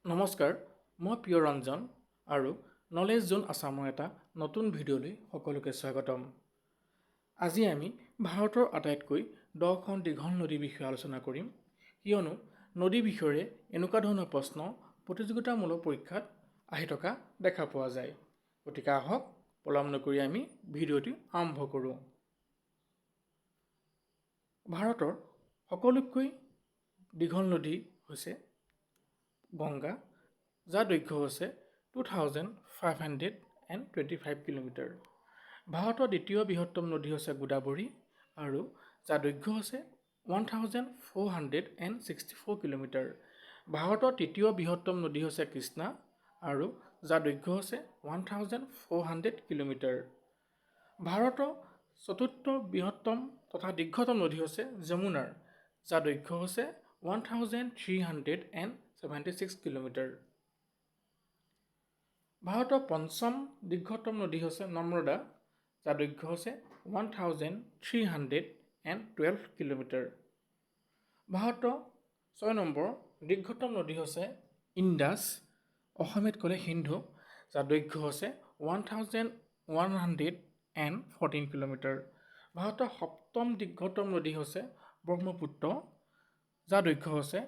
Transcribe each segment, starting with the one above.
নমস্কাৰ, মই প্ৰিয় ৰঞ্জন আৰু নলেজ জোন আছামৰ এটা নতুন ভিডিঅ'লৈ সকলোকে স্বাগতম। আজি আমি ভাৰতৰ আটাইতকৈ 10খন দীঘল নদীৰ বিষয়ে আলোচনা কৰিম, কিয়নো নদী বিষয়েৰে এনেকুৱা ধৰণৰ প্ৰশ্ন প্ৰতিযোগিতামূলক পৰীক্ষাত আহি থকা দেখা পোৱা যায়। গতিকে আহক পলম নকৰি আমি ভিডিঅ'টি আৰম্ভ কৰোঁ। ভাৰতৰ সকলোতকৈ দীঘল নদী হৈছে গংগা, যাৰ দৈৰ্ঘ্য হৈছে 2525 কিলোমিটাৰ। ভাৰতৰ দ্বিতীয় বৃহত্তম নদী হৈছে গোদাবৰী আৰু যাৰ দৈৰ্ঘ্য হৈছে 1464 কিলোমিটাৰ। ভাৰতৰ তৃতীয় বৃহত্তম নদী হৈছে কৃষ্ণা আৰু যাৰ দৈৰ্ঘ্য হৈছে 1400 কিলোমিটাৰ। ভাৰতৰ চতুৰ্থ বৃহত্তম তথা দীৰ্ঘতম নদী হৈছে যমুনাৰ, যাৰ দৈৰ্ঘ্য হৈছে 1376 কিলোমিটাৰ। ভাৰতৰ পঞ্চম দীৰ্ঘতম নদী হৈছে নৰ্মদা, যাৰ দৈৰ্ঘ্য হৈছে 1312 কিলোমিটাৰ। ভাৰতৰ 6 নম্বৰ দীৰ্ঘতম নদী হৈছে ইণ্ডাছ, অসমীয়াত ক'লে সিন্ধু, যাৰ দৈৰ্ঘ্য হৈছে 1114 কিলোমিটাৰ। ভাৰতৰ সপ্তম দীৰ্ঘতম নদী হৈছে ব্ৰহ্মপুত্ৰ, যাৰ দৈৰ্ঘ্য হৈছে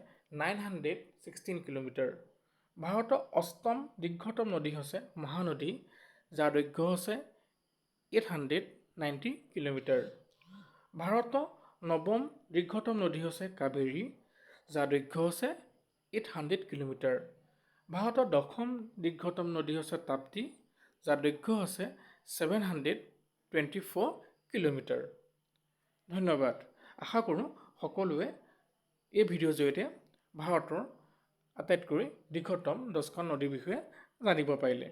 916 কিলোমিটাৰ। ভাৰতৰ অষ্টম দীৰ্ঘতম নদী হৈছে মহানদী, যাৰ দৈৰ্ঘ্য হৈছে 890 কিলোমিটাৰ। ভাৰতৰ নৱম দীৰ্ঘতম নদী হৈছে কাবেৰী, যাৰ দৈৰ্ঘ্য হৈছে 800 কিলোমিটাৰ। ভাৰতৰ দশম দীৰ্ঘতম নদী হৈছে তাপ্তি, যাৰ দৈৰ্ঘ্য হৈছে 724 কিলোমিটাৰ। ধন্যবাদ। আশা কৰোঁ সকলোৱে এই ভিডিঅ'ৰ জৰিয়তে ভাৰতৰ আটাইতকৈ দীৰ্ঘতম 10খন নদীৰ বিষয়ে জানিব পাৰিলে।